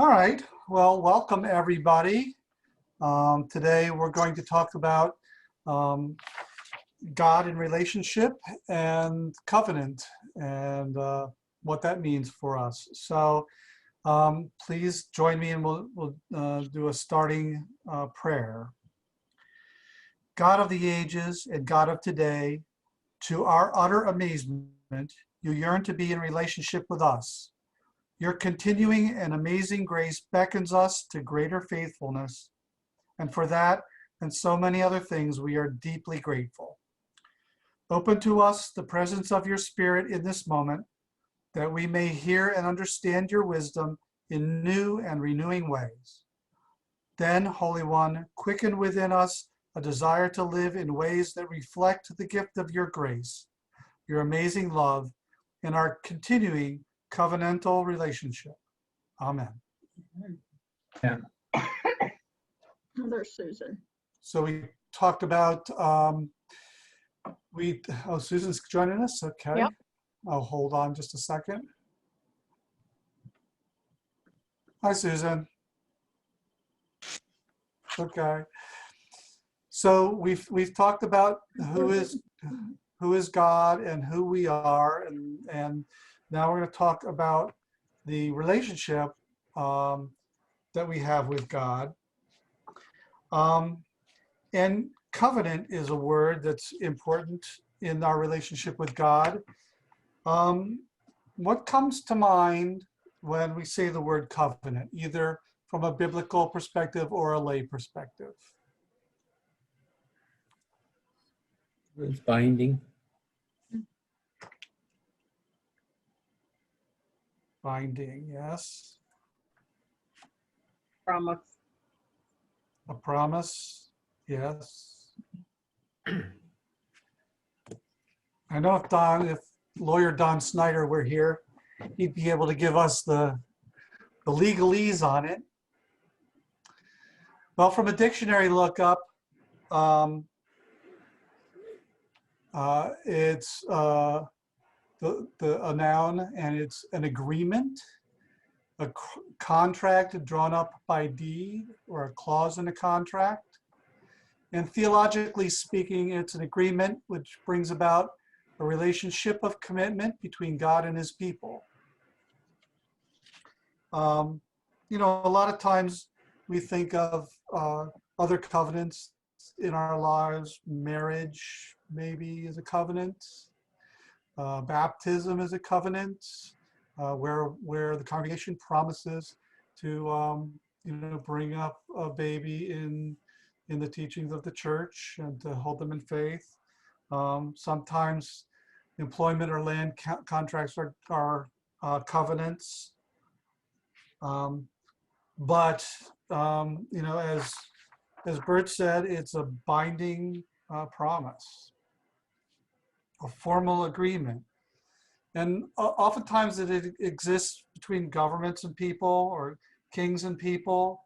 All right, well, welcome everybody. Today we're going to talk about um, God in relationship and covenant and what that means for us. So please join me and we'll do a starting prayer. God of the ages and God of today, to our utter amazement, you yearn to be in relationship with us. Your continuing and amazing grace beckons us to greater faithfulness, and for that and so many other things we are deeply grateful. Open to us the presence of your Spirit in this moment, that we may hear and understand your wisdom in new and renewing ways. Then, Holy One, quicken within us a desire to live in ways that reflect the gift of your grace, your amazing love, and our continuing covenantal relationship. Amen. Yeah. There's Susan. So we talked about, Susan's joining us, okay. Yep. I'll hold on just a second. Hi, Susan. Okay. So we've talked about who is God and who we are, and now we're going to talk about the relationship that we have with God. And covenant is a word that's important in our relationship with God. What comes to mind when we say the word covenant, either from a biblical perspective or a lay perspective? It's binding. Binding, yes. Promise. A promise, yes. I know if lawyer Don Snyder were here, he'd be able to give us the legalese on it. Well, from a dictionary lookup, it's a noun, and it's an agreement, a contract drawn up by deed, or a clause in a contract. And theologically speaking, it's an agreement which brings about a relationship of commitment between God and his people. You know, a lot of times we think of other covenants in our lives. Marriage maybe is a covenant. Baptism is a covenant, where the congregation promises to bring up a baby in the teachings of the church and to hold them in faith. Sometimes employment or land contracts are covenants. But as Bert said, it's a binding promise, a formal agreement. And oftentimes it exists between governments and people, or kings and people.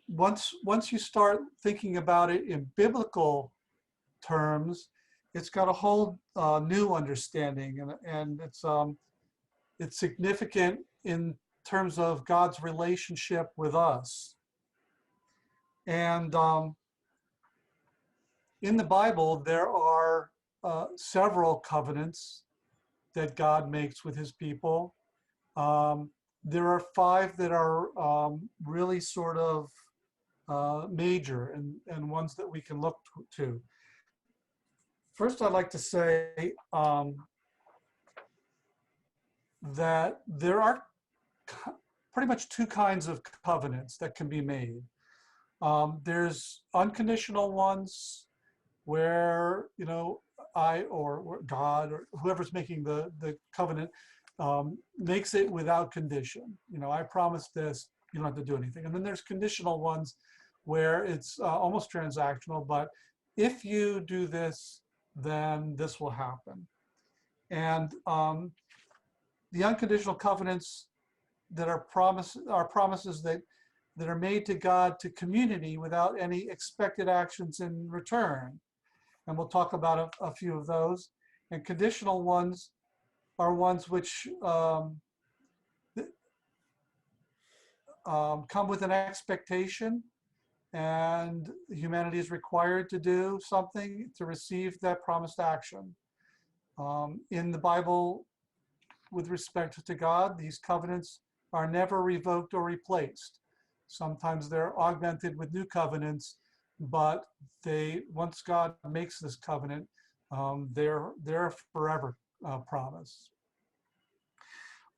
Once you start thinking about it in biblical terms, it's got a whole new understanding, and it's significant in terms of God's relationship with us. And in the Bible, there are several covenants that God makes with his people. There are 5 that are really sort of major and ones that we can look to. First, I'd like to say that there are pretty much 2 kinds of covenants that can be made. There's unconditional ones where, I or God or whoever's making the covenant makes it without condition. I promise this, you don't have to do anything. And then there's conditional ones where it's almost transactional, but if you do this, then this will happen. And the unconditional covenants that are promises that are made to God, to community, without any expected actions in return. And we'll talk about a few of those. And conditional ones are ones which come with an expectation, and humanity is required to do something to receive that promised action. In the Bible, with respect to God, these covenants are never revoked or replaced. Sometimes they're augmented with new covenants, but once God makes this covenant, they're a forever promise.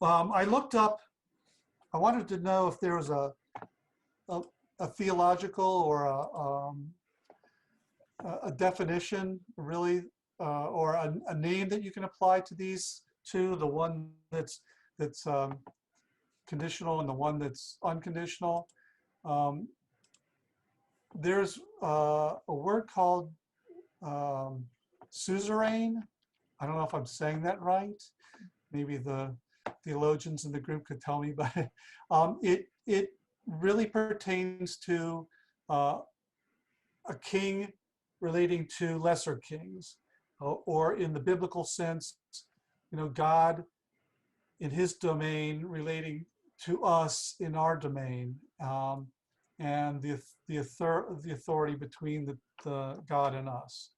I looked up, I wanted to know if there was a theological or a definition, really, or a name that you can apply to these two, the one that's conditional and the one that's unconditional. There's a word called suzerain. I don't know if I'm saying that right. Maybe the theologians in the group could tell me, but it really pertains to a king relating to lesser kings, or in the biblical sense, God in his domain relating to us in our domain, and the authority between the God and us.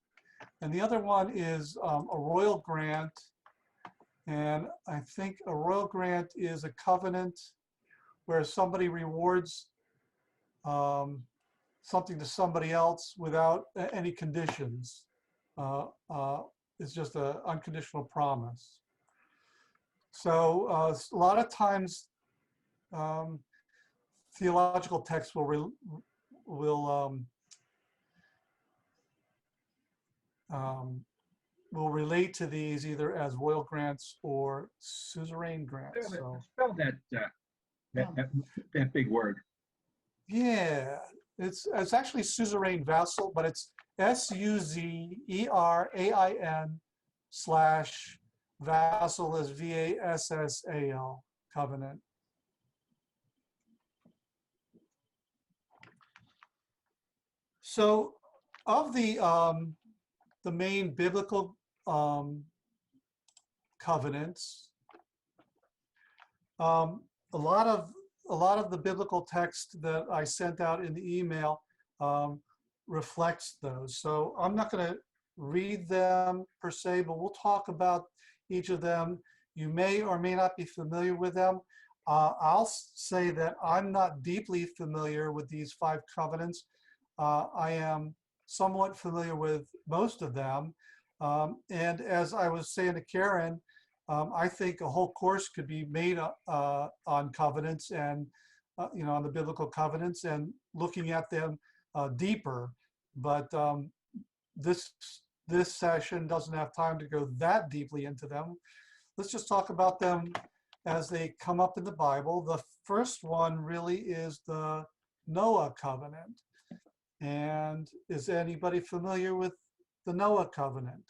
And the other one is a royal grant. And I think a royal grant is a covenant where somebody rewards something to somebody else without any conditions. It's just an unconditional promise. So a lot of times theological texts will relate to these either as royal grants or suzerain grants. So Spell that big word. yeah, it's actually suzerain vassal, but it's SUZERAIN/vassal is VASSAL, covenant. So of the main biblical covenants, a lot of the biblical text that I sent out in the email reflects those. So I'm not going to read them per se, but we'll talk about each of them. You may or may not be familiar with them. I'll say that I'm not deeply familiar with these 5 covenants. I am somewhat familiar with most of them. And as I was saying to Karen, I think a whole course could be made on covenants and, on the biblical covenants and looking at them deeper. But this session doesn't have time to go that deeply into them. Let's just talk about them as they come up in the Bible. The first one really is the Noah covenant. And is anybody familiar with the Noah covenant?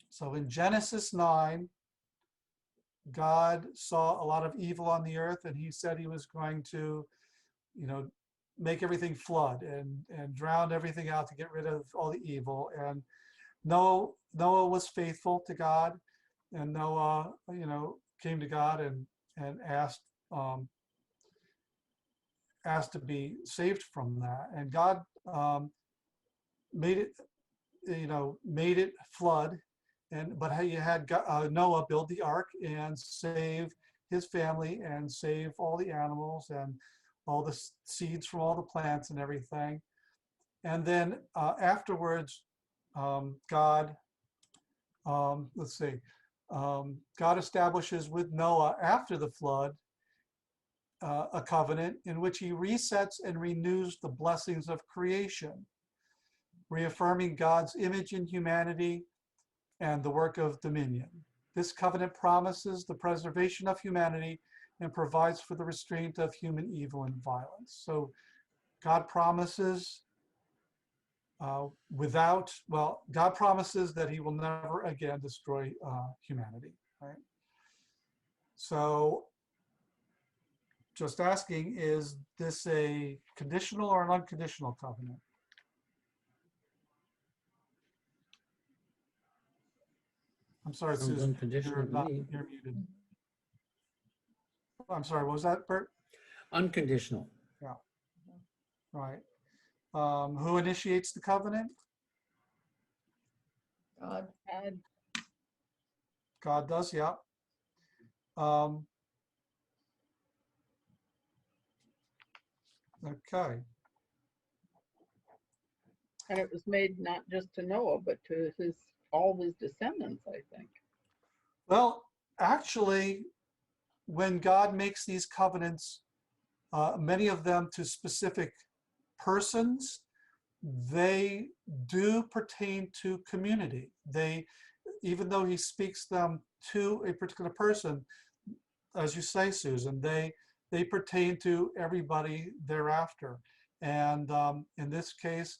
So in Genesis 9, God saw a lot of evil on the earth, and he said he was going to, make everything flood and drown everything out to get rid of all the evil. And Noah was faithful to God, and Noah, came to God and asked to be saved from that. And God made it flood. But he had Noah build the ark and save his family and save all the animals and all the seeds from all the plants and everything. And then afterwards, God establishes with Noah after the flood a covenant in which he resets and renews the blessings of creation, reaffirming God's image in humanity and the work of dominion. This covenant promises the preservation of humanity and provides for the restraint of human evil and violence. So God promises God promises that he will never again destroy humanity, right? So just asking, is this a conditional or an unconditional covenant? I'm sorry, Sounds Susan, unconditional to me. you're muted. I'm sorry, what was that, Bert? Unconditional. Yeah, right. Who initiates the covenant? God. God does, yeah. Um, okay. And it was made not just to Noah, but to all his descendants, I think. Well, actually, when God makes these covenants, many of them to specific persons, they do pertain to community. Even though he speaks them to a particular person, as you say, Susan, they pertain to everybody thereafter. And in this case,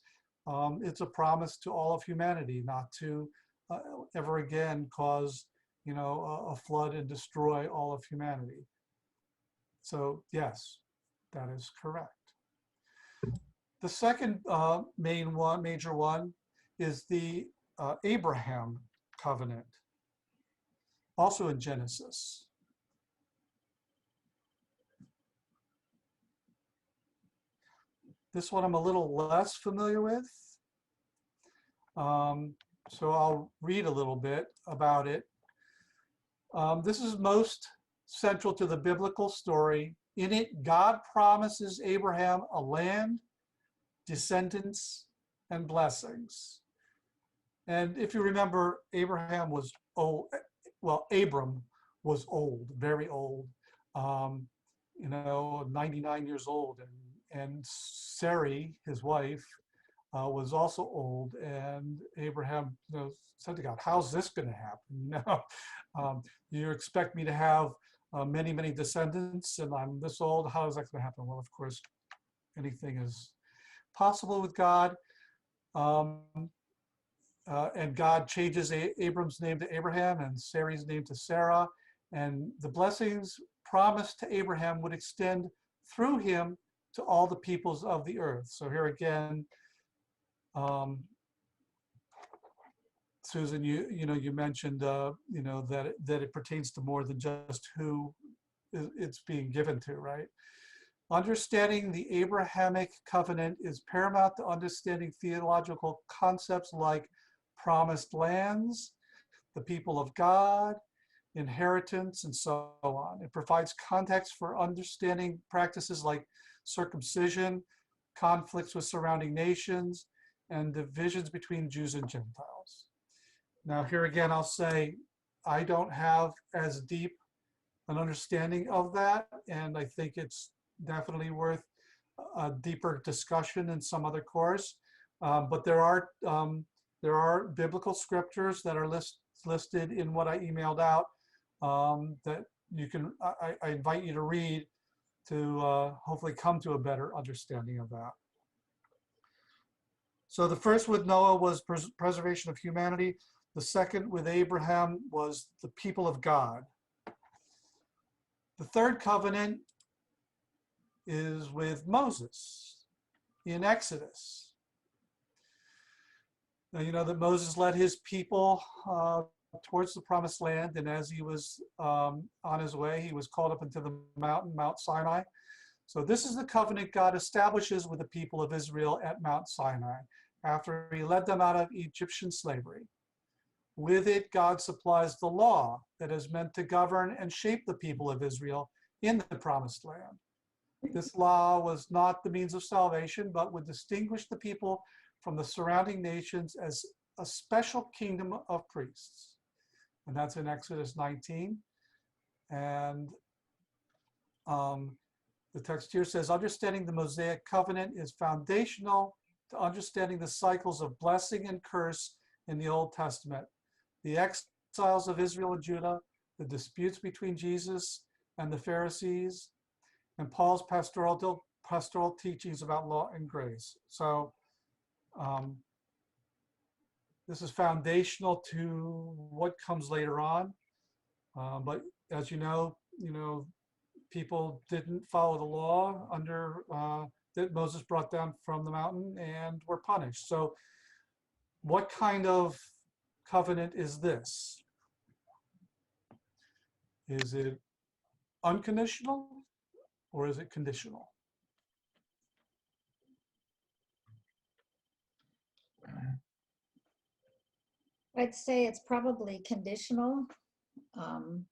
it's a promise to all of humanity not to ever again cause, a flood and destroy all of humanity. So yes, that is correct. The second major one is the Abraham covenant, also in Genesis. This one I'm a little less familiar with. So I'll read a little bit about it. This is most central to the biblical story. In it, God promises Abraham a land, descendants, and blessings. And if you remember, Abraham was old. Well, Abram was old, very old, 99 years old. And Sarai, his wife, was also old. And Abraham said to God, how's this going to happen? You expect me to have many, many descendants, and I'm this old. How is that going to happen? Well, of course, anything is possible with God. And God changes Abram's name to Abraham and Sarai's name to Sarah. And the blessings promised to Abraham would extend through him to all the peoples of the earth. So here again, Susan, you mentioned that it pertains to more than just who it's being given to, right? Understanding the Abrahamic covenant is paramount to understanding theological concepts like promised lands, the people of God, inheritance, and so on. It provides context for understanding practices like circumcision, conflicts with surrounding nations, and divisions between Jews and Gentiles. Now, here again, I'll say I don't have as deep an understanding of that, and I think it's definitely worth a deeper discussion in some other course. But there are biblical scriptures that are listed in what I emailed out that you can. I invite you to read to hopefully come to a better understanding of that. So the first with Noah was preservation of humanity. The second with Abraham was the people of God. The third covenant is with Moses in Exodus. Now, you know that Moses led his people towards the promised land, and as he was on his way, he was called up into the mountain, Mount Sinai. So this is the covenant God establishes with the people of Israel at Mount Sinai after he led them out of Egyptian slavery. With it, God supplies the law that is meant to govern and shape the people of Israel in the promised land. This law was not the means of salvation, but would distinguish the people from the surrounding nations as a special kingdom of priests. And that's in Exodus 19. And the text here says, understanding the Mosaic covenant is foundational to understanding the cycles of blessing and curse in the Old Testament. The exiles of Israel and Judah, the disputes between Jesus and the Pharisees, and Paul's pastoral teachings about law and grace. So this is foundational to what comes later on. But as you know, people didn't follow the law under that Moses brought down from the mountain and were punished. So what kind of covenant is this? Is it unconditional or is it conditional? I'd say it's probably conditional. Um,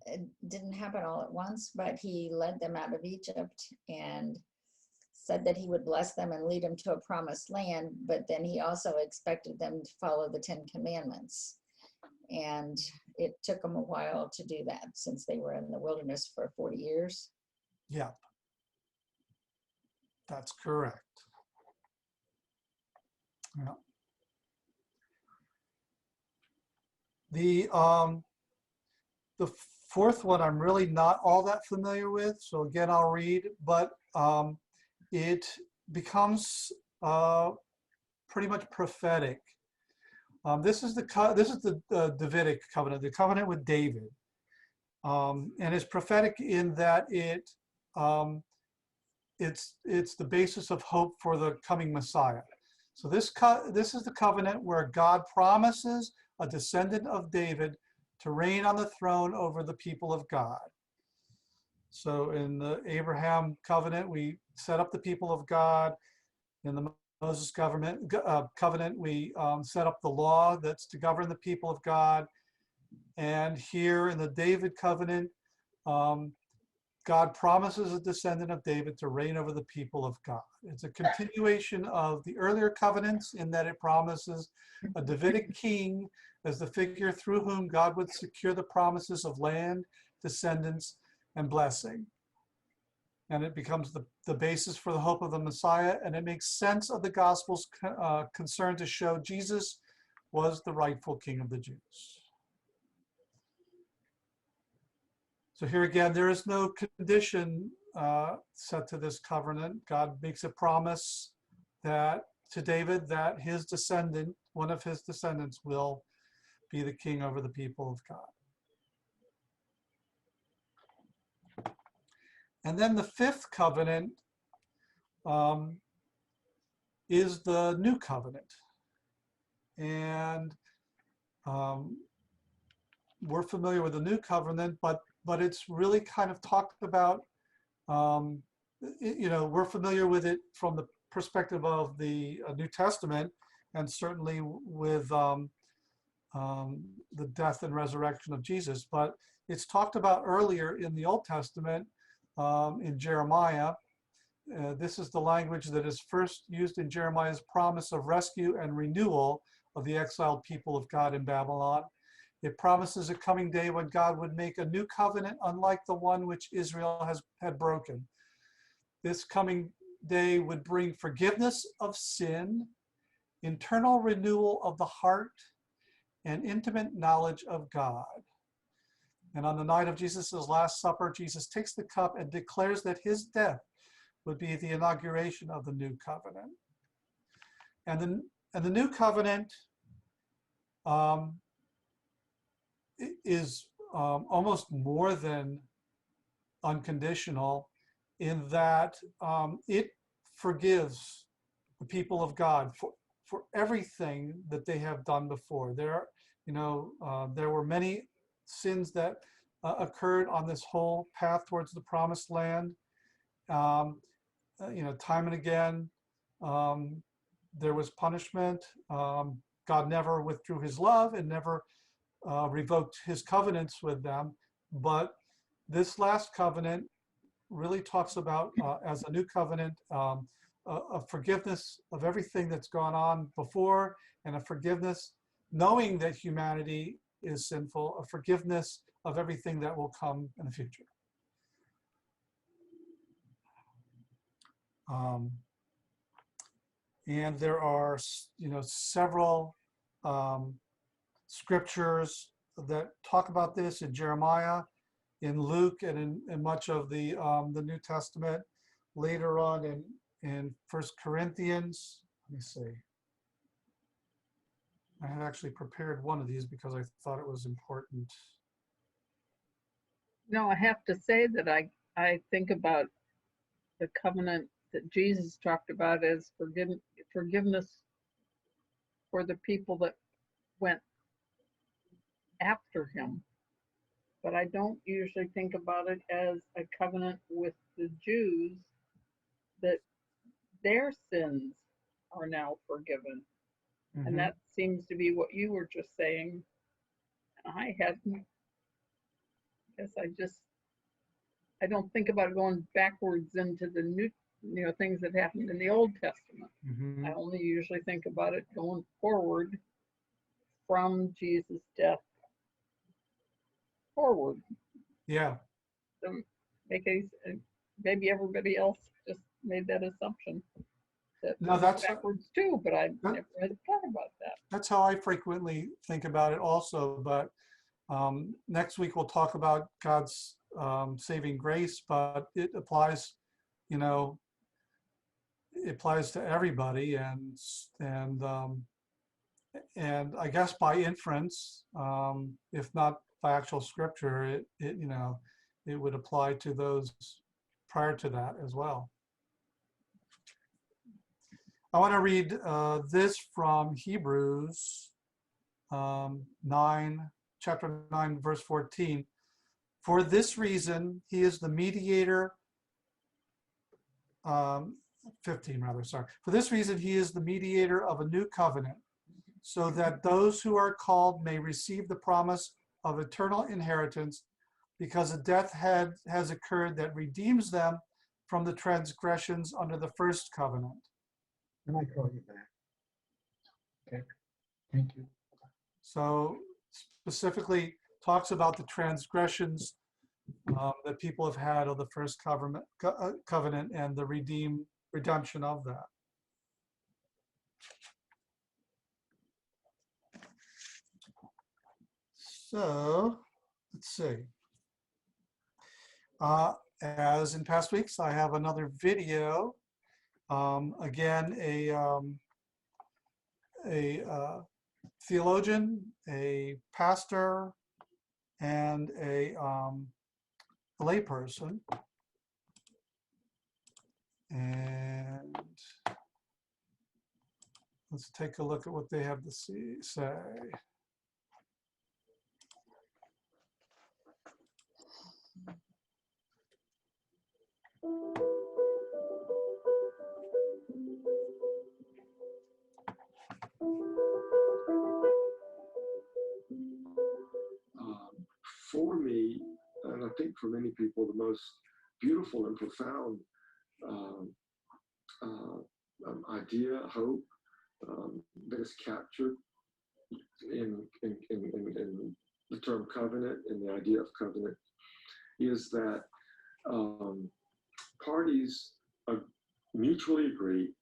it didn't happen all at once, but he led them out of Egypt and said that he would bless them and lead them to a promised land, but then he also expected them to follow the 10 Commandments. And it took them a while to do that since they were in the wilderness for 40 years. Yeah, that's correct. Yeah. The fourth one I'm really not all that familiar with, so again I'll read, but it becomes pretty much prophetic. This is the Davidic covenant, the covenant with David, and it's prophetic in that it's the basis of hope for the coming Messiah. So this is the covenant where God promises a descendant of David to reign on the throne over the people of God. So in the Abraham covenant, we set up the people of God. In the Moses covenant, we set up the law that's to govern the people of God. And here in the David covenant, God promises a descendant of David to reign over the people of God. It's a continuation of the earlier covenants in that it promises a Davidic king as the figure through whom God would secure the promises of land, descendants, and blessing. And it becomes the basis for the hope of the Messiah, and it makes sense of the Gospel's concern to show Jesus was the rightful king of the Jews. So here again, there is no condition set to this covenant. God makes a promise that to David that his descendant, one of his descendants, will be the king over the people of God. And then the fifth covenant is the new covenant. And we're familiar with the new covenant, but it's really kind of talked about, we're familiar with it from the perspective of the New Testament, and certainly with the death and resurrection of Jesus. But it's talked about earlier in the Old Testament, in Jeremiah. This is the language that is first used in Jeremiah's promise of rescue and renewal of the exiled people of God in Babylon. It promises a coming day when God would make a new covenant unlike the one which Israel had broken. This coming day would bring forgiveness of sin, internal renewal of the heart, and intimate knowledge of God. And on the night of Jesus' Last Supper, Jesus takes the cup and declares that his death would be the inauguration of the new covenant. And the new covenant is almost more than unconditional in that it forgives the people of God for everything that they have done before. There were many sins that occurred on this whole path towards the promised land. Time and again, there was punishment. God never withdrew his love and never revoked his covenants with them. But this last covenant really talks about, as a new covenant, a forgiveness of everything that's gone on before, and a forgiveness, knowing that humanity is sinful, a forgiveness of everything that will come in the future. And there are, several scriptures that talk about this in Jeremiah, in Luke, and in much of the New Testament. Later on in 1 Corinthians, let me see. I had actually prepared one of these because I thought it was important. No, I have to say that I think about the covenant that Jesus talked about as forgiveness for the people that went after him. but I don't usually think about it as a covenant with the Jews that their sins are now forgiven. And Mhm. that seems to be what you were just saying. I hadn't, guess I don't think about going backwards into the new, things that happened in the Old Testament. I Mhm. only usually think about it going forward from Jesus' death forward. Yeah. So make maybe everybody else just made that assumption that No, we go backwards too, but I that, never had thought about that. that's how I frequently think about it also. But next week we'll talk about God's saving grace, but it applies, you know, it applies to everybody, and I guess by inference, if not by actual scripture, it would apply to those prior to that as well. I want to read this from Hebrews 9, chapter 9, verse 14. For this reason, he is the mediator, 15 rather, sorry. For this reason, he is the mediator of a new covenant, so that those who are called may receive the promise of eternal inheritance, because a death has occurred that redeems them from the transgressions under the first covenant. And I call you back. Okay, thank you. So specifically talks about the transgressions that people have had of the first covenant and the redemption of that. So let's see. As in past weeks, I have another video. Again, a theologian, a pastor, and a layperson. And let's take a look at what they have to say. For me, and I think for many people, the most beautiful and profound idea, hope that is captured in the term covenant and the idea of covenant is that parties mutually agree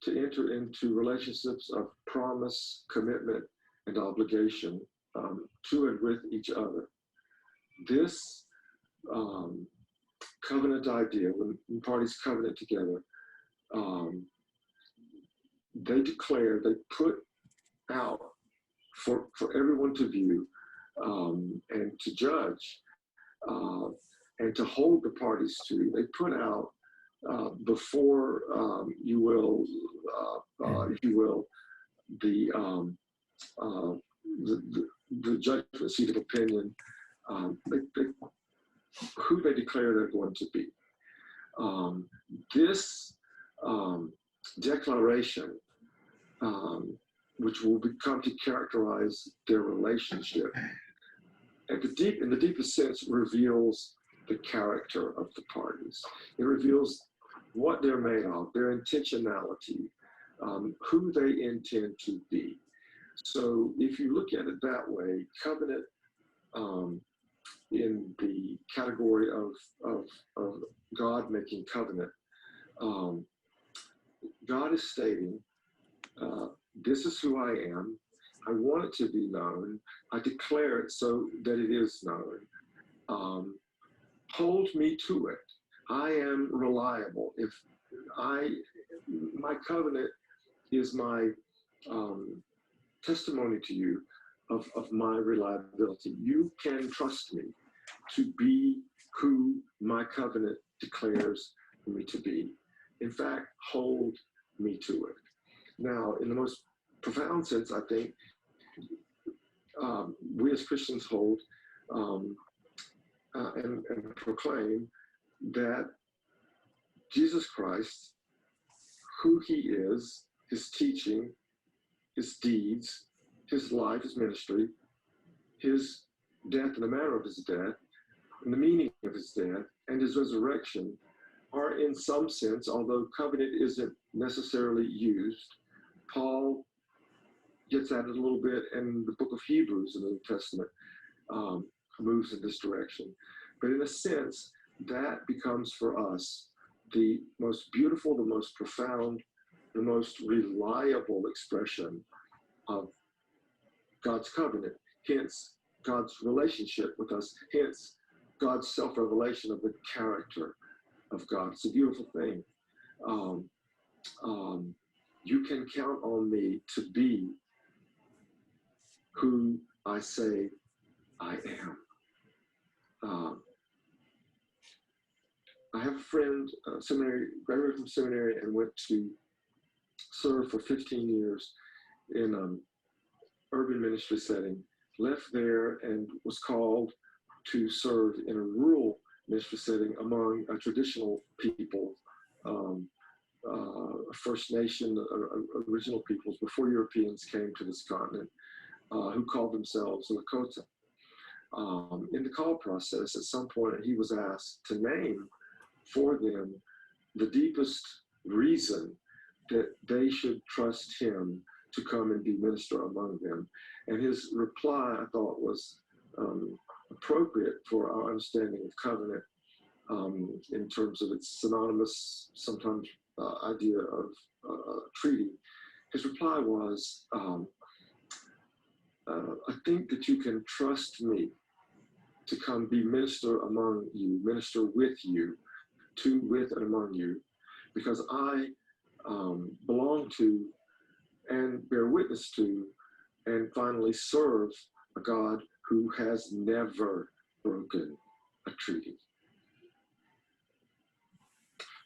to enter into relationships of promise, commitment, and obligation to and with each other. This covenant idea, when parties covenant together, they declare, they put out for everyone to view and to judge and to hold the parties to. They put out before you will, if you will, the judgment seat of opinion, who they declare they're going to be. This declaration, which will become to characterize their relationship, in the deepest sense, reveals the character of the parties. It reveals what they're made of, their intentionality, who they intend to be. So if you look at it that way, covenant in the category of God making covenant, God is stating, this is who I am. I want it to be known. I declare it so that it is known. Hold me to it. I am reliable. If my covenant is my testimony to you of my reliability. You can trust me to be who my covenant declares me to be. In fact, hold me to it. Now, in the most profound sense, I think we as Christians hold and proclaim that Jesus Christ, who he is, his teaching, his deeds, his life, his ministry, his death and the manner of his death, and the meaning of his death, and his resurrection are in some sense, although covenant isn't necessarily used. Paul gets at it a little bit, and the book of Hebrews in the New Testament moves in this direction. But in a sense, that becomes for us the most beautiful, the most profound, the most reliable expression of God's covenant, hence God's relationship with us, hence God's self-revelation of the character of God. It's a beautiful thing. You can count on me to be who I say I am. I have a friend, graduated from seminary and went to serve for 15 years in an urban ministry setting, left there and was called to serve in a rural ministry setting among traditional people, First Nation, original peoples before Europeans came to this continent, who called themselves Lakota. In the call process, at some point, he was asked to name for them the deepest reason that they should trust him to come and be minister among them. And his reply, I thought, was appropriate for our understanding of covenant in terms of its synonymous, sometimes idea of treaty. His reply was, I think that you can trust me to come be minister among you, minister with you, to, with, and among you, because I belong to and bear witness to and finally serve a God who has never broken a treaty.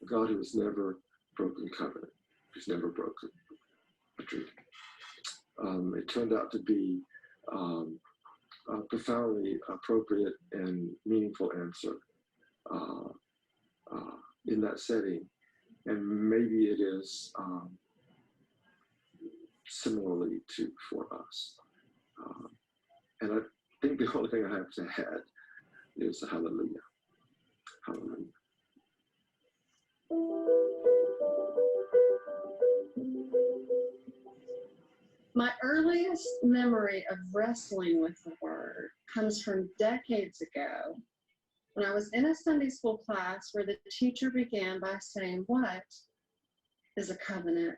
A God who has never broken covenant, who's never broken a treaty. It turned out to be a profoundly appropriate and meaningful answer in that setting. And maybe it is similarly too for us. And I think the only thing I have to add is a hallelujah. Hallelujah. My earliest memory of wrestling with the word comes from decades ago when I was in a Sunday school class where the teacher began by saying, "What is a covenant?"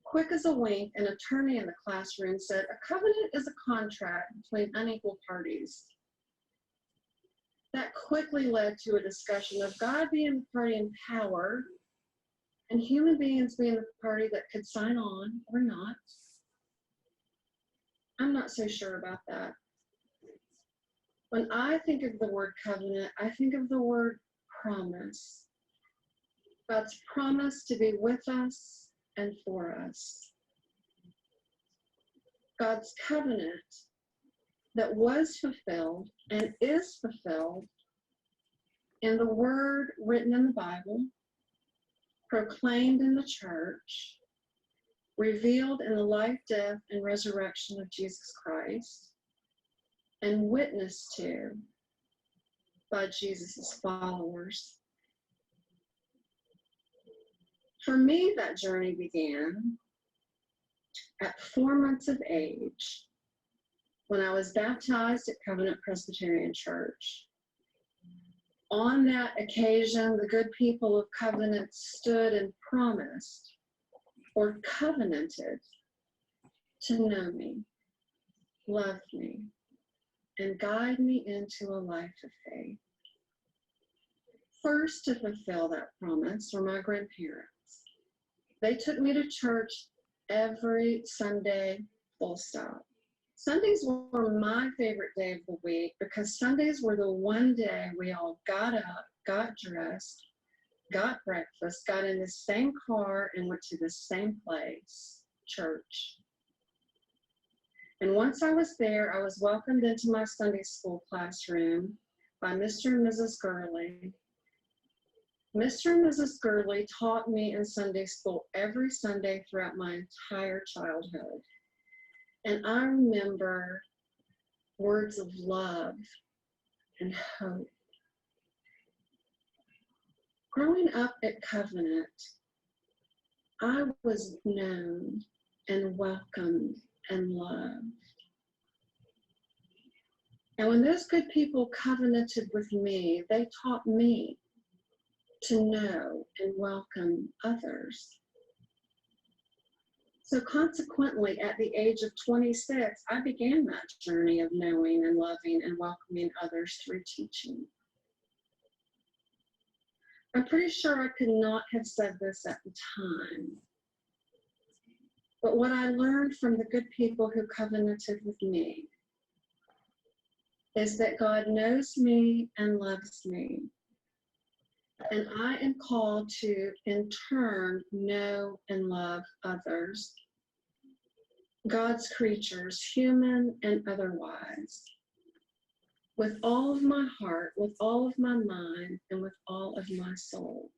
Quick as a wink, an attorney in the classroom said, "A covenant is a contract between unequal parties." That quickly led to a discussion of God being the party in power and human beings being the party that could sign on or not. I'm not so sure about that. When I think of the word covenant, I think of the word promise. God's promise to be with us and for us. God's covenant that was fulfilled and is fulfilled in the word written in the Bible, proclaimed in the church, revealed in the life, death, and resurrection of Jesus Christ, and witnessed to by Jesus' followers. For me, that journey began at 4 months of age when I was baptized at Covenant Presbyterian Church. On that occasion, the good people of Covenant stood and promised or covenanted to know me, love me, and guide me into a life of faith. First to fulfill that promise were my grandparents. They took me to church every Sunday, full stop. Sundays were my favorite day of the week because Sundays were the one day we all got up, got dressed, got breakfast, got in the same car, and went to the same place, church. And once I was there, I was welcomed into my Sunday school classroom by Mr. and Mrs. Gurley. Mr. and Mrs. Gurley taught me in Sunday school every Sunday throughout my entire childhood. And I remember words of love and hope. Growing up at Covenant, I was known and welcomed and loved. And when those good people covenanted with me, they taught me to know and welcome others. So consequently, at the age of 26, I began that journey of knowing and loving and welcoming others through teaching. I'm pretty sure I could not have said this at the time. But what I learned from the good people who covenanted with me is that God knows me and loves me. And I am called to, in turn, know and love others, God's creatures, human and otherwise, with all of my heart, with all of my mind, and with all of my soul.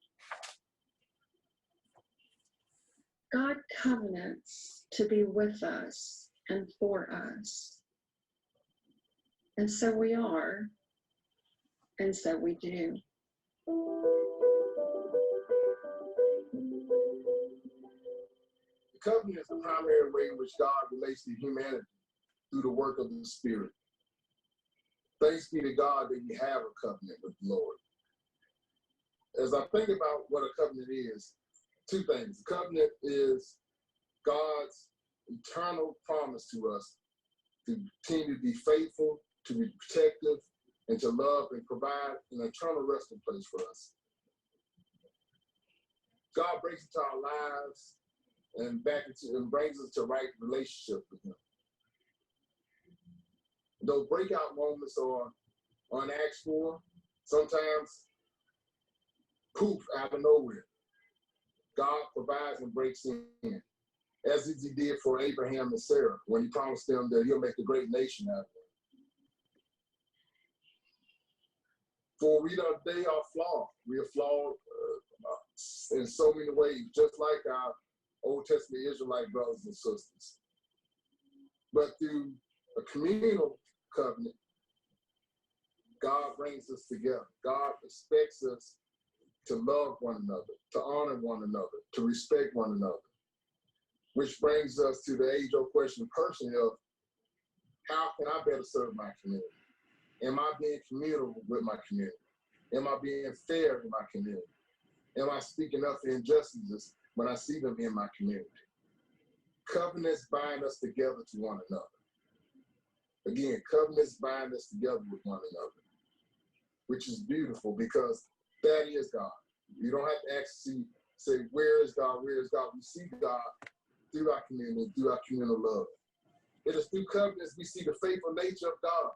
God covenants to be with us and for us. And so we are, and so we do. The covenant is the primary way in which God relates to humanity through the work of the Spirit. Thanks be to God that we have a covenant with the Lord. As I think about what a covenant is, two things. The covenant is God's eternal promise to us to continue to be faithful, to be protective, and to love and provide an eternal resting place for us. God breaks into our lives and brings us to right relationship with Him. Those breakout moments are unasked for, sometimes poof, out of nowhere. God provides and breaks in, as He did for Abraham and Sarah when He promised them that He'll make a great nation out of them. For they are flawed. We are flawed in so many ways, just like our Old Testament Israelite brothers and sisters. But through a communal covenant, God brings us together. God expects us to love one another, to honor one another, to respect one another. Which brings us to the age-old question personally of how can I better serve my community? Am I being communal with my community? Am I being fair in my community? Am I speaking up for injustices when I see them in my community? Covenants bind us together to one another. Again, covenants bind us together with one another, which is beautiful because that is God. You don't have to actually say, where is God? Where is God? We see God through our community, through our communal love. It is through covenants we see the faithful nature of God,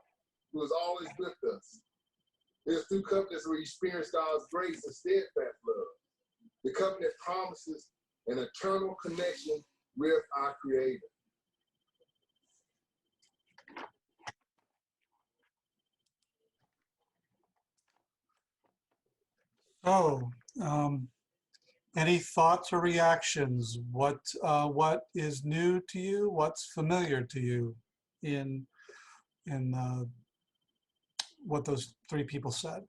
who is always with us. It is through covenants we experience God's grace and steadfast love. The covenant promises an eternal connection with our Creator. So, any thoughts or reactions? What is new to you? What's familiar to you in what those three people said?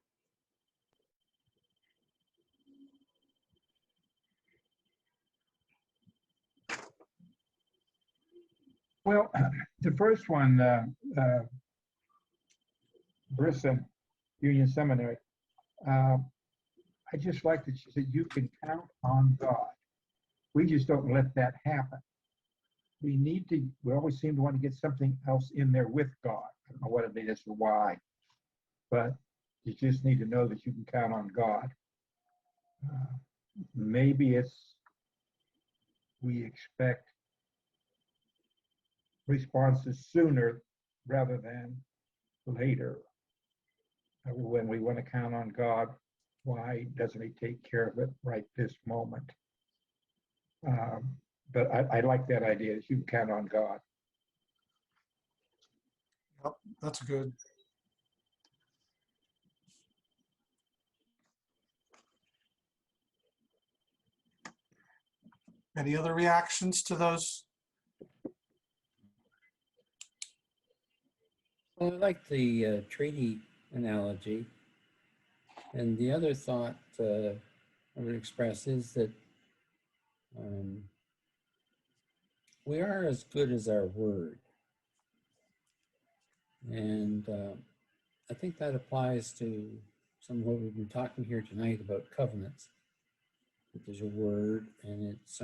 Well, the first one, Brissa Union Seminary, I just like that she said, you can count on God. We just don't let that happen. We always seem to want to get something else in there with God. I don't know what it is or why, but you just need to know that you can count on God. Maybe we expect responses sooner rather than later. When we want to count on God, why doesn't He take care of it right this moment? But I like that idea that you can count on God. Yep, that's good. Any other reactions to those? Well, I like the treaty analogy. And the other thought I would express is that we are as good as our word. And I think that applies to some of what we've been talking here tonight about covenants. That there's a word, and it's,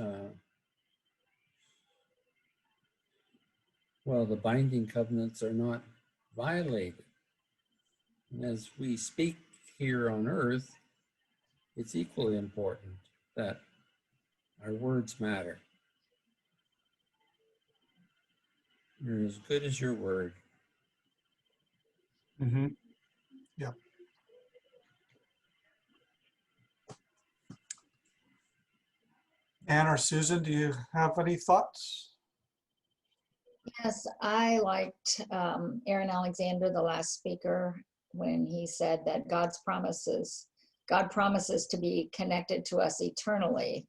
well, the binding covenants are not violated. And as we speak here on earth, it's equally important that our words matter. You're as good as your word. Mm-hmm. Yeah. Anne or Susan, do you have any thoughts? Yes, I liked Aaron Alexander, the last speaker, when he said that God promises to be connected to us eternally.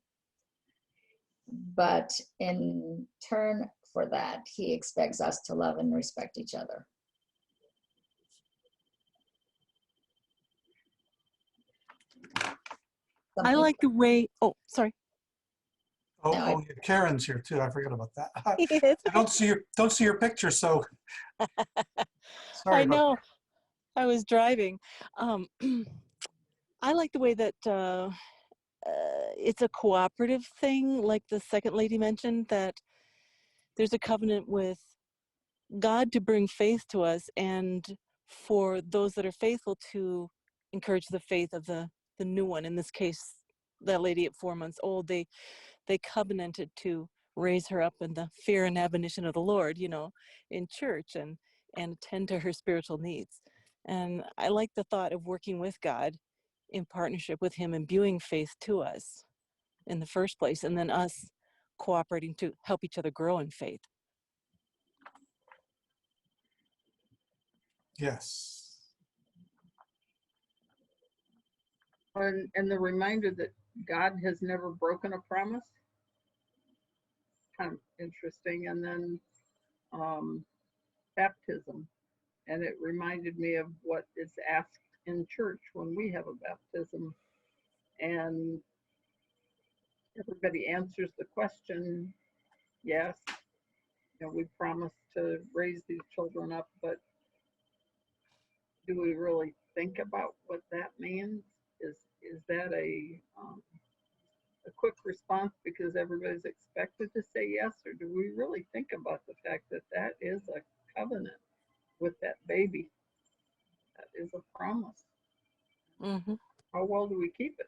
But in turn for that, he expects us to love and respect each other. I like the way, oh, sorry. Oh, No, oh, yeah, Karen's here too. I forgot about that. I It's don't see your picture, so sorry I about know, I was driving. I like the way that it's a cooperative thing, like the second lady mentioned, that there's a covenant with God to bring faith to us, and for those that are faithful to encourage the faith of the new one. In this case, that lady at 4 months old, they covenanted to raise her up in the fear and admonition of the Lord, you know, in church, and attend to her spiritual needs. And I like the thought of working with God in partnership with him, imbuing faith to us in the first place, and then us cooperating to help each other grow in faith. yes. And the reminder that God has never broken a promise. Kind of interesting. And then baptism. And it reminded me of what is asked in church when we have a baptism. And everybody answers the question, yes, you know, we promise to raise these children up, but do we really think about what that means? Is that a quick response because everybody's expected to say yes, or do we really think about the fact that that is a covenant with that baby? That is a promise. Mm-hmm. How well do we keep it?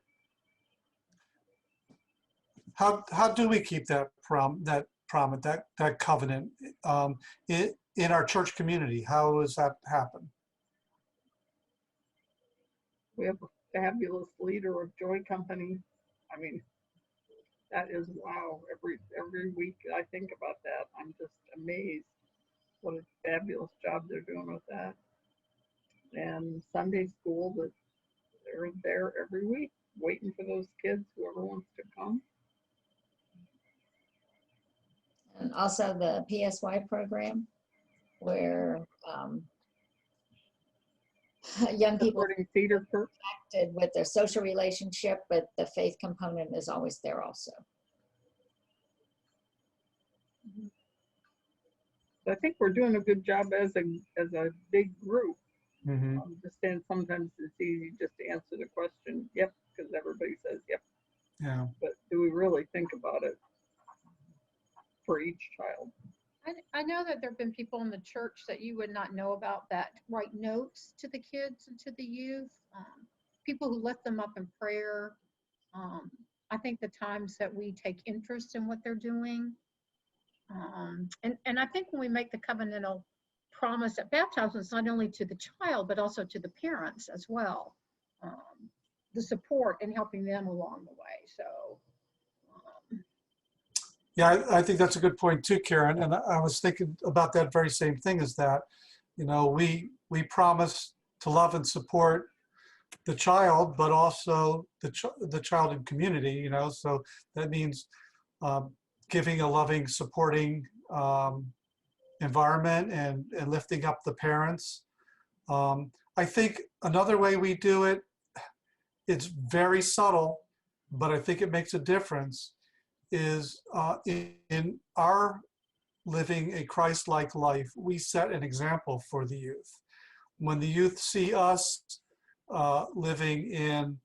How do we keep that promise, that covenant in our church community? How does that happen? We have a fabulous leader of Joy Company. I mean, that is wow. Every week I think about that. I'm just amazed what a fabulous job they're doing with that. And Sunday school, that they're there every week waiting for those kids, whoever wants to come. And also the PSY program, where young people Supporting Cedar Kirk. connected with their social relationship, but the faith component is always there also. I think we're doing a good job as a big group. Mm-hmm. Understand sometimes it's easy just to answer the question, yep, because everybody says yep. Yeah. But do we really think about it for each child? I know that there have been people in the church that you would not know about that write notes to the kids and to the youth, people who lift them up in prayer. I think the times that we take interest in what they're doing. And I think when we make the covenantal promise at baptism, it's not only to the child, but also to the parents as well. The support and helping them along the way. So. Yeah, I think that's a good point too, Karen. And I was thinking about that very same thing, is that You know, we promise to love and support the child, but also the child and community, you know, so that means giving a loving, supporting environment and lifting up the parents. I think another way we do it, it's very subtle, but I think it makes a difference, is in our living a Christ-like life, we set an example for the youth. When the youth see us living in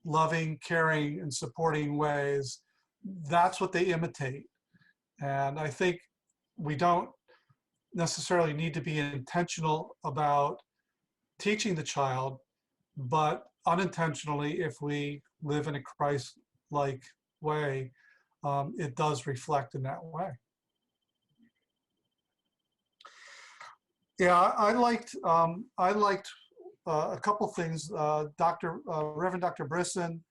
loving, caring, and supporting ways, that's what they imitate. And I think we don't necessarily need to be intentional about teaching the child, but unintentionally, if we live in a Christ-like way, it does reflect in that way. Yeah, I liked a couple things. Reverend Dr. Brisson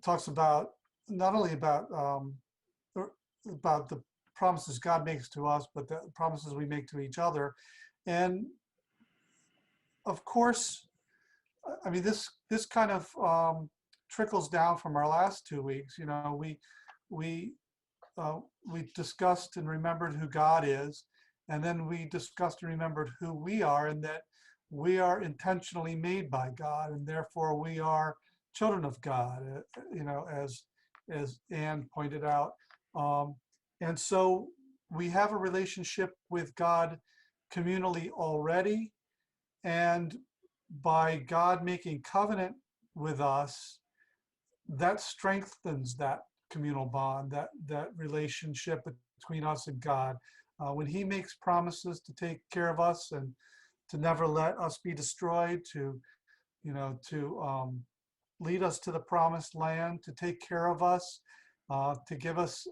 talks about not only about the promises God makes to us, but the promises we make to each other. And of course, I mean, this kind of trickles down from our last 2 weeks. You know, we discussed and remembered who God is, and then we discussed and remembered who we are, and that we are intentionally made by God, and therefore we are children of God, you know, as Anne pointed out. And so we have a relationship with God communally already, and by God making covenant with us, that strengthens that communal bond, that relationship between us and God. When he makes promises to take care of us and to never let us be destroyed, to, you know, to lead us to the promised land, to take care of us, to give us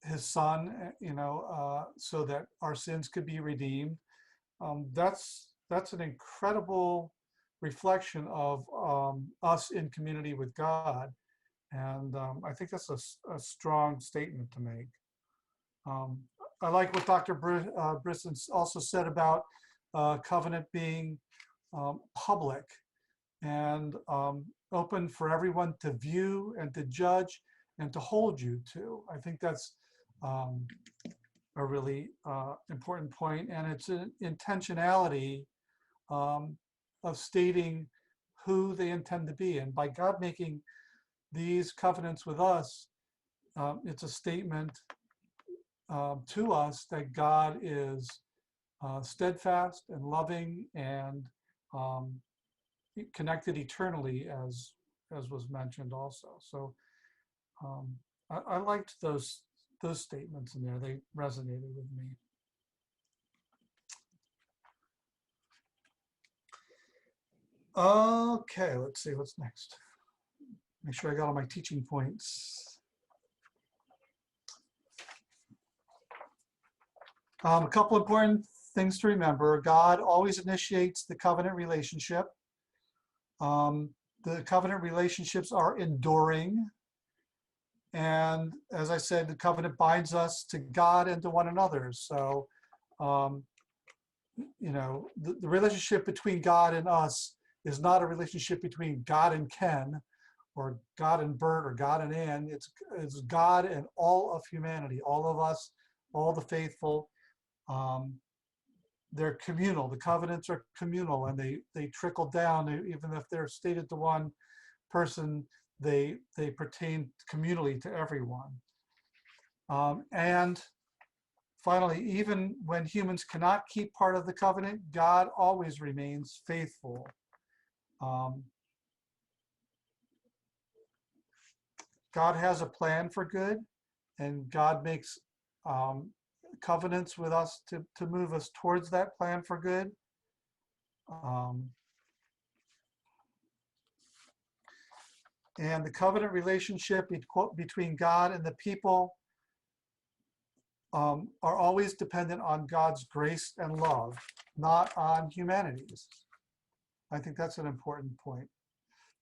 his son, you know, so that our sins could be redeemed. That's an incredible reflection of us in community with God. And I think that's a strong statement to make. I like what Dr. Brisson also said about covenant being public and open for everyone to view and to judge and to hold you to. I think that's a really important point, and it's an intentionality of stating who they intend to be. And by God making these covenants with us, it's a statement to us that God is steadfast and loving and connected eternally, as was mentioned also. So I liked those statements in there. They resonated with me. Okay, let's see what's next. Make sure I got all my teaching points. A couple important things to remember. God always initiates the covenant relationship. The covenant relationships are enduring. And as I said, the covenant binds us to God and to one another. So, you know, the relationship between God and us is not a relationship between God and Ken, or God and Bert, or God and Ann. It's God and all of humanity, all of us, all the faithful. They're communal. The covenants are communal, and they trickle down. Even if they're stated to one person, they pertain communally to everyone. And finally, even when humans cannot keep part of the covenant, God always remains faithful. God has a plan for good, and God makes covenants with us to move us towards that plan for good. And the covenant relationship between God and the people are always dependent on God's grace and love, not on humanity's. I think that's an important point.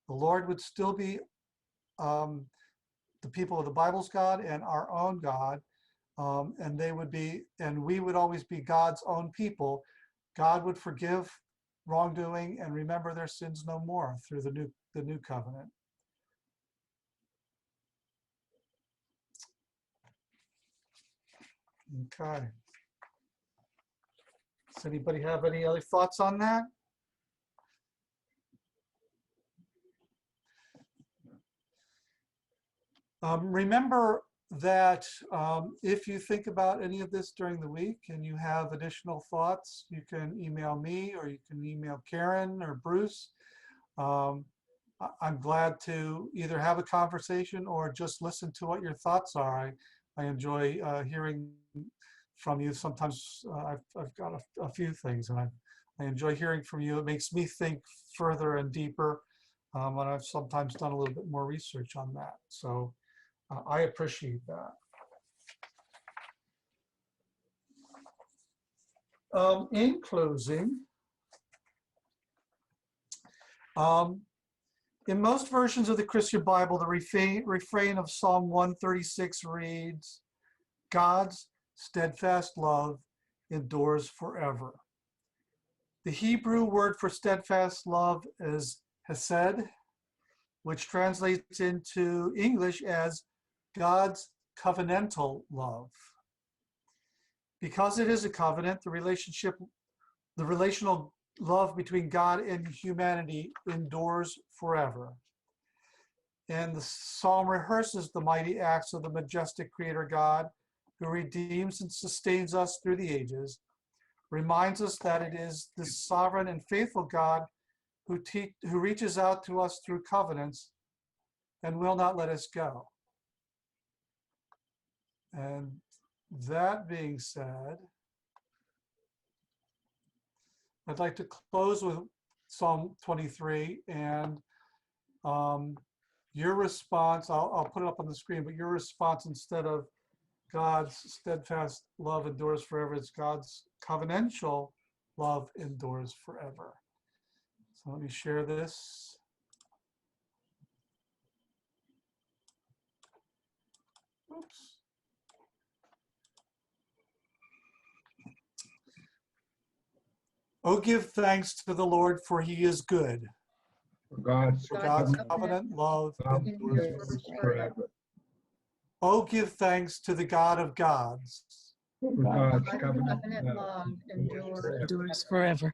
The Lord would still be the people of the Bible's God and our own God, and they would be, and we would always be God's own people. God would forgive wrongdoing and remember their sins no more through the new covenant. Okay. Does anybody have any other thoughts on that? Remember that if you think about any of this during the week and you have additional thoughts, you can email me or you can email Karen or Bruce. I'm glad to either have a conversation or just listen to what your thoughts are. I enjoy hearing from you. Sometimes I've got a few things, and I enjoy hearing from you. It makes me think further and deeper, and I've sometimes done a little bit more research on that. So I appreciate that. In closing, in most versions of the Christian Bible, the refrain of Psalm 136 reads, God's steadfast love endures forever. The Hebrew word for steadfast love is hesed, which translates into English as God's covenantal love. Because it is a covenant, the relational love between God and humanity endures forever. And the psalm rehearses the mighty acts of the majestic Creator God who redeems and sustains us through the ages, reminds us that it is the sovereign and faithful God who reaches out to us through covenants and will not let us go. And that being said, I'd like to close with Psalm 23 and your response, I'll put it up on the screen, but your response, instead of God's steadfast love endures forever, it's God's covenantal love endures forever. So let me share this. Oops. Oh, give thanks to the Lord, for he is good. For God's For God's covenant love endures endures forever. forever. Oh, give thanks to the God of gods. For God's Covenant covenant love endures forever. Endures forever.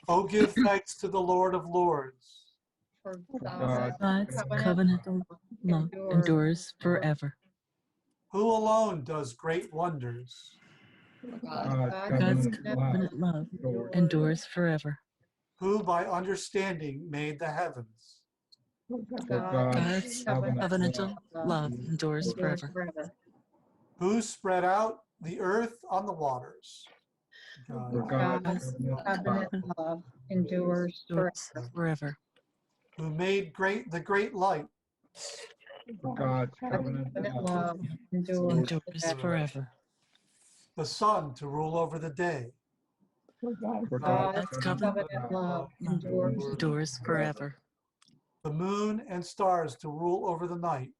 Oh, give thanks to the Lord of lords. For God's God's covenant covenantal love endures forever. Who alone does great wonders. God's God's covenant covenant love endures endures forever. Who by understanding made the heavens. For God's covenantal love endures endures forever. forever. Who spread out the earth on the waters. For God. God's Covenant love endures forever. Endures forever. Who made the great light. For God's Covenant covenant love endures Endures forever. The sun to rule over the day. For God's God's covenant love endures Endures forever. The moon and stars to rule over the night.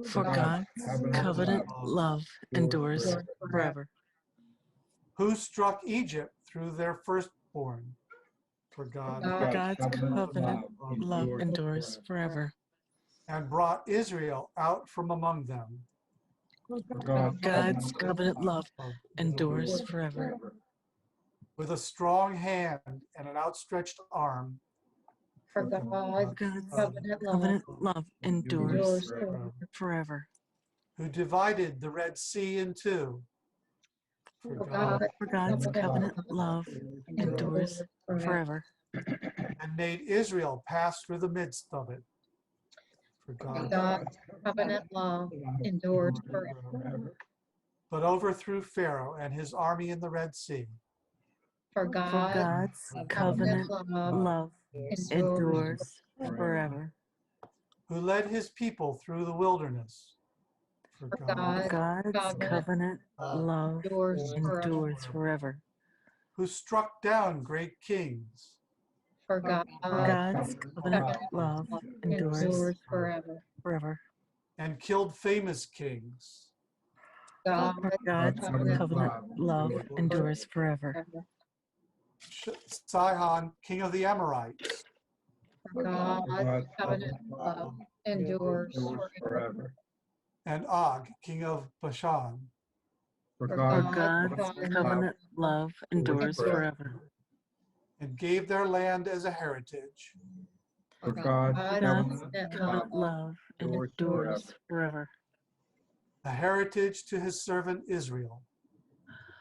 For God's covenant love endures forever. Who struck Egypt through their firstborn. For God. For God's covenant love endures forever. And brought Israel out from among them. For God's covenant love endures forever. With a strong hand and an outstretched arm. for God's God's covenant love covenant love endures endures forever. Who divided the Red Sea in two. For God For God's covenant love endures forever. And made Israel pass through the midst of it. For God. God's covenant love endures forever. But overthrew Pharaoh and his army in the Red Sea. For For God's God's covenant love endures endures forever. Who led his people through the wilderness. For For God. God's covenant love endures endures forever. Who struck down great kings. For God, God's covenant love endures forever. forever. And killed famous kings. God, For God's covenant love endures forever. Sihon, king of the Amorites. For God's covenant love endures forever. forever. And Og, king of Bashan. For For God, God's covenant love endures forever. And gave their land as a heritage. for God, God's covenant love endures forever. A heritage to his servant Israel.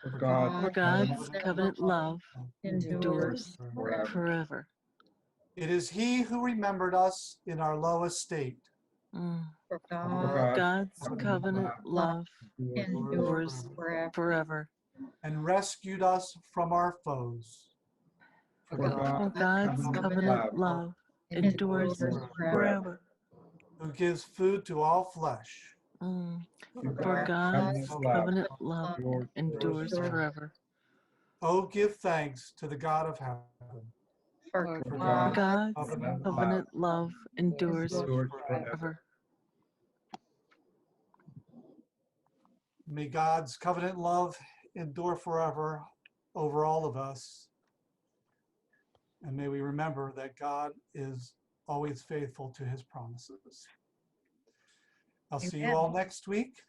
for God, For God's covenant love endures forever. forever. It is he who remembered us in our low estate. Mm. For For God God's covenant love endures forever. forever. And rescued us from our foes. For For God, God's covenant love endures forever. Who gives food to all flesh. Mm. for For God's love covenant love endures endures forever. Oh, give thanks to the God of heaven. For For God God's Covenant covenant love endures endures forever. May God's covenant love endure forever over all of us. And may we remember that God is always faithful to his promises. I'll see you Amen. all next week.